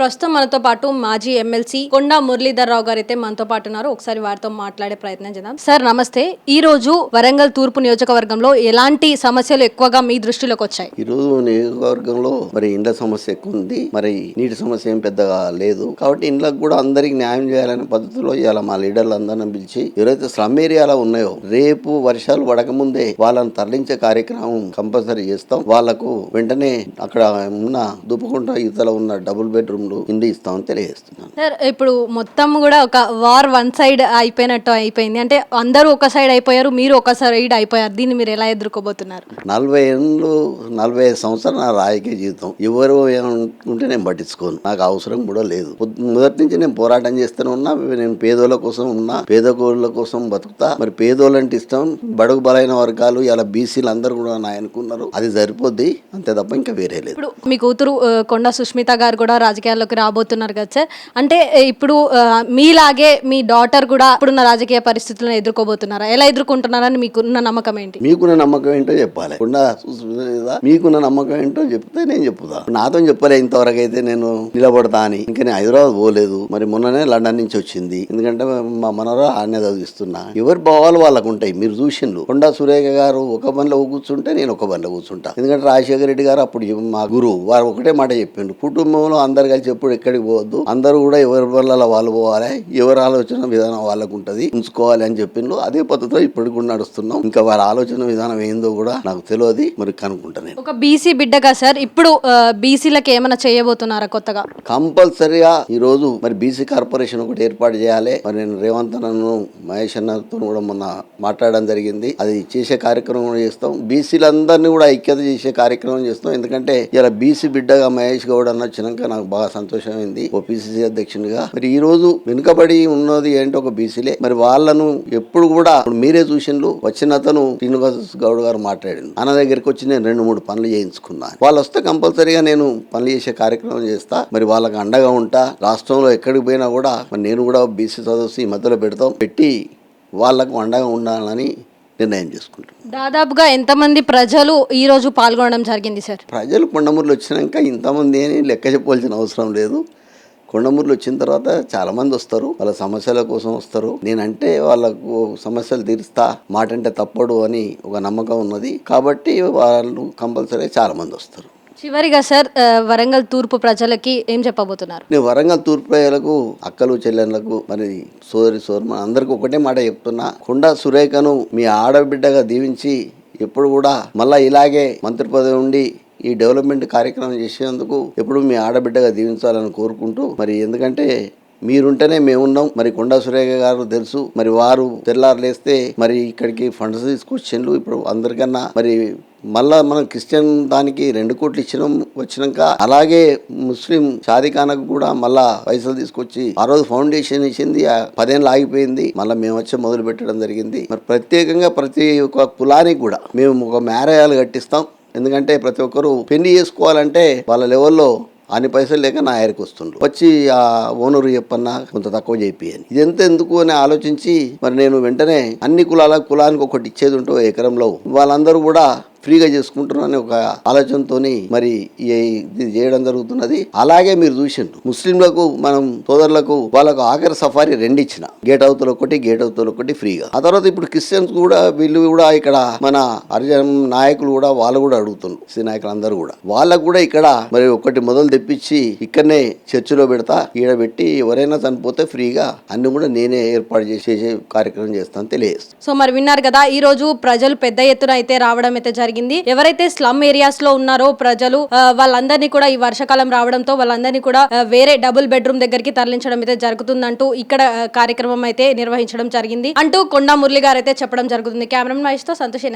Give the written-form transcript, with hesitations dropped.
ప్రస్తుతం మనతో పాటు మాజీ ఎమ్మెల్సీ కొండా మురళీధర్ రావు గారు అయితే మనతో పాటు ఉన్నారు. ఒకసారి వారితో మాట్లాడే ప్రయత్నం చేద్దాం. సార్ నమస్తే. ఈ రోజు వరంగల్ తూర్పు నియోజకవర్గంలో ఎలాంటి సమస్యలు ఎక్కువగా మీ దృష్టిలోకి వచ్చాయి? ఈ రోజు నియోజకవర్గంలో మరి ఇండ్ల సమస్య ఎక్కువ ఉంది, మరి నీటి సమస్య ఏం పెద్దగా లేదు. కాబట్టి ఇండ్లకు కూడా అందరికి న్యాయం చేయాలనే పద్ధతిలో ఇవాళ మా లీడర్లు అందరిని పిలిచి ఎవరైతే స్లమ్ ఏరియాలో ఉన్నాయో రేపు వర్షాలు పడకముందే వాళ్ళని తరలించే కార్యక్రమం కంపల్సరీ చేస్తాం. వాళ్లకు వెంటనే అక్కడ ఉన్న దుప్పుకుంట ఈతల ఉన్న డబుల్ బెడ్రూమ్ ఇండి ఇస్తామని తెలియజేస్తున్నాను. సార్ ఇప్పుడు మొత్తం కూడా ఒక వార్ వన్ సైడ్ అయిపోయినట్టు అయిపోయింది. అంటే అందరూ ఒక సైడ్ అయిపోయారు, మీరు ఒక సైడ్ అయిపోయారు. దీన్ని మీరు ఎలా ఎదుర్కోబోతున్నారు? 45 సంవత్సరాలు నా రాజకీయ జీవితం. ఎవరు ఏమంటుంటే నేను పట్టించుకోను, నాకు అవసరం కూడా లేదు. మొదటి నుంచి నేను పోరాటం చేస్తూనే ఉన్నా. నేను పేదోళ్ళ కోసం ఉన్నా, పేదోళ్ళ కోసం బతుకుతా. మరి పేదోళ్ళంటే ఇష్టం. బడుగు బలైన వర్గాలు ఇలా బీసీలు అందరూ కూడా నాయనుకున్నారు. అది సరిపోద్ది, అంతే తప్ప ఇంకా వేరే లేదు. ఇప్పుడు మీ కూతురు కొండా సుష్మిత గారు కూడా రాజకీయాల్లోకి రాబోతున్నారు కదా సార్. అంటే ఇప్పుడు మీలాగే మీ డాటర్ కూడా ఇప్పుడున్న రాజకీయ పరిస్థితులను ఎదుర్కోబోతున్నారా? ఎలా ఎదుర్కొంటున్నారని మీకున్న నమ్మకం ఏంటి? మీకున్న నమ్మకం ఏంటో చెప్పాలి. కొండా మీకున్న నమ్మకం ఏంటో చెప్తే నేను చెప్పుదా. నాతో చెప్పలే ఇంతవరకు అయితే నేను నిలబడతా అని. ఇంకా నేను హైదరాబాద్ పోలేదు. మరి మొన్ననే లండన్ నుంచి వచ్చింది. ఎందుకంటే మా మనవరా ఆడనే చదివిస్తున్నా. ఎవరి భావాలు వాళ్ళకు ఉంటాయి. మీరు చూసిండ్రు. కొండా సురేఖ గారు ఒక బండిలో కూర్చుంటే నేను ఒక బండిలో కూర్చుంటా. ఎందుకంటే రాజశేఖర రెడ్డి గారు అప్పుడు మా గురువు వారు ఒకటే మాట చెప్పిండు, కుటుంబంలో అందరు కలిసి ఎప్పుడు ఎక్కడికి పోవద్దు, అందరూ కూడా ఎవరి వల్ల వాళ్ళు పోవాలి, ఎవరి ఆలోచన విధానం వాళ్ళకు ఉంటది, ఉంచుకోవాలి అని చెప్పిండ్రు. అదే పద్ధతిలో ఇప్పటికి కూడా నడుస్తున్నాం. ఇంకా వారి ఆలోచన విధానం ఏందో కూడా నాకు తెలియదు, మరి కనుక్కుంటాను. ఒక బీసీ బిడ్డగా సార్ ఇప్పుడు బీసీలకు ఏమైనా చేయబోతున్నారా కొత్తగా? కంపల్సరిగా ఈ రోజు మరి బీసీ కార్పొరేషన్ ఒకటి ఏర్పాటు చేయాలి. మరి నేను రేవంత్ అన్నను మహేష్ అన్నతో కూడా మొన్న మాట్లాడడం జరిగింది. అది చేసే కార్యక్రమం కూడా చేస్తాం. బీసీలందరినీ కూడా ఐక్యత చేసే కార్యక్రమం చేస్తాం. ఎందుకంటే ఇలా బీసీ బిడ్డగా మహేష్ గౌడ్ అన్న వచ్చినాక నాకు బాగా సంతోషమైంది ఓ పిసిసి అధ్యక్షునిగా. మరి ఈ రోజు వెనుకబడి ఉన్నది ఏంటో ఒక బీసీలే. మరి వాళ్ళను ఎప్పుడు కూడా మీరే చూసిండ్రు. వచ్చిన అతను శ్రీనివాస్ గౌడ్ గారు మాట్లాడిండు, అన్న దగ్గరికి వచ్చి నేను 2-3 పనులు చేయించుకున్నాను. వాళ్ళు వస్తే కంపల్సరీగా నేను పనులు చేసే కార్యక్రమం చేస్తా. మరి వాళ్ళకి అండగా ఉంటా. రాష్ట్రంలో ఎక్కడికి పోయినా కూడా మరి నేను కూడా బీసీ సదస్సు ఈ మధ్యలో పెట్టి వాళ్ళకు అండగా ఉండాలని నిర్ణయం చేసుకుంటాం. దాదాపుగా ఎంతమంది ప్రజలు ఈ రోజు పాల్గొనడం జరిగింది సార్? ప్రజలు కొండమూరులో వచ్చినాక ఇంతమంది అని లెక్క చెప్పవలసిన అవసరం లేదు. కొండమూరులో వచ్చిన తర్వాత చాలామంది వస్తారు, వాళ్ళ సమస్యల కోసం వస్తారు. నేనంటే వాళ్ళకు సమస్యలు తీరుస్తా, మాట అంటే తప్పడు అని ఒక నమ్మకం ఉన్నది. కాబట్టి వాళ్ళు కంపల్సరీ చాలామంది వస్తారు. చివరిగా సార్ వరంగల్ తూర్పు ప్రజలకి ఏం చెప్పబోతున్నారు? నేను వరంగల్ తూర్పు ప్రజలకు, అక్కలు చెల్లెళ్ళకు, మరి సోదరి అందరికి ఒకటే మాట చెప్తున్నా. కొండా సురేఖను మీ ఆడబిడ్డగా దీవించి ఎప్పుడు కూడా మళ్ళా ఇలాగే మంత్రి పదవి ఉండి ఈ డెవలప్మెంట్ కార్యక్రమం చేసేందుకు ఎప్పుడు మీ ఆడబిడ్డగా దీవించాలని కోరుకుంటూ, మరి ఎందుకంటే మీరుంటేనే మేమున్నాం. మరి కొండా సురేఖ గారు తెలుసు, మరి వారు తెల్లారులేస్తే మరి ఇక్కడికి ఫండ్స్ తీసుకొచ్చిండ్రు. ఇప్పుడు అందరికన్నా మరి మళ్ళా మనం క్రిస్టియన్ దానికి 2 కోట్లు వచ్చినాక అలాగే ముస్లిం షాదీఖానాకు కూడా మళ్ళా పైసలు తీసుకొచ్చి ఆ రోజు ఫౌండేషన్ ఇచ్చింది. 10 ఏళ్ళు ఆగిపోయింది. మళ్ళీ మేము వచ్చి మొదలు పెట్టడం జరిగింది. మరి ప్రత్యేకంగా ప్రతి ఒక్క కులానికి కూడా మేము ఒక మ్యారేజాలు కట్టిస్తాం. ఎందుకంటే ప్రతి ఒక్కరు పెళ్లి చేసుకోవాలంటే వాళ్ళ లెవెల్లో అన్ని పైసలు లేక నా ఆయనకు వస్తుండ్రు. వచ్చి ఆ ఓనరు చెప్పన్నా కొంత తక్కువ చేపియని. ఇదెంత ఎందుకు అని ఆలోచించి మరి నేను వెంటనే అన్ని కులానికి ఒకటి ఇచ్చేది ఉంటూ ఎకరంలో వాళ్ళందరూ కూడా ఫ్రీగా చేసుకుంటున్నారని ఒక ఆలోచనతో మరి ఇది చేయడం జరుగుతున్నది. అలాగే మీరు చూసిండ్రు ముస్లింలకు మనం సోదరులకు వాళ్ళకు ఆఖరి సఫారీ 2 ఇచ్చిన, గేట్ అవతల ఒకటి ఫ్రీగా. ఆ తర్వాత ఇప్పుడు క్రిస్టియన్స్ కూడా వీళ్ళు కూడా ఇక్కడ మన హరిజన నాయకులు కూడా వాళ్ళు కూడా అడుగుతున్నారు. శ్రీ నాయకులు అందరూ కూడా వాళ్ళకు కూడా ఇక్కడ మరి ఒకటి మొదలు తెప్పించి ఇక్కడనే చర్చిలో పెడతా, ఈడబెట్టి ఎవరైనా చనిపోతే ఫ్రీగా అన్ని కూడా నేనే ఏర్పాటు చేసే కార్యక్రమం చేస్తాను తెలియజేస్తాను. సో మరి విన్నారు కదా, ఈ రోజు ప్రజలు పెద్ద ఎత్తున అయితే రావడం అయితే జరిగింది. ఎవరైతే స్లమ్ ఏరియాస్ లో ఉన్నారో ప్రజలు వాళ్ళందరినీ కూడా ఈ వర్షాకాలం రావడంతో వాళ్ళందరినీ కూడా వేరే డబుల్ బెడ్రూమ్ దగ్గరికి తరలించడం అయితే జరుగుతుందంటూ ఇక్కడ కార్యక్రమం అయితే నిర్వహించడం జరిగింది అంటూ కొండా మురళి గారు అయితే చెప్పడం జరుగుతుంది. కెమెరామెన్ మహేష్ తో సంతోష్.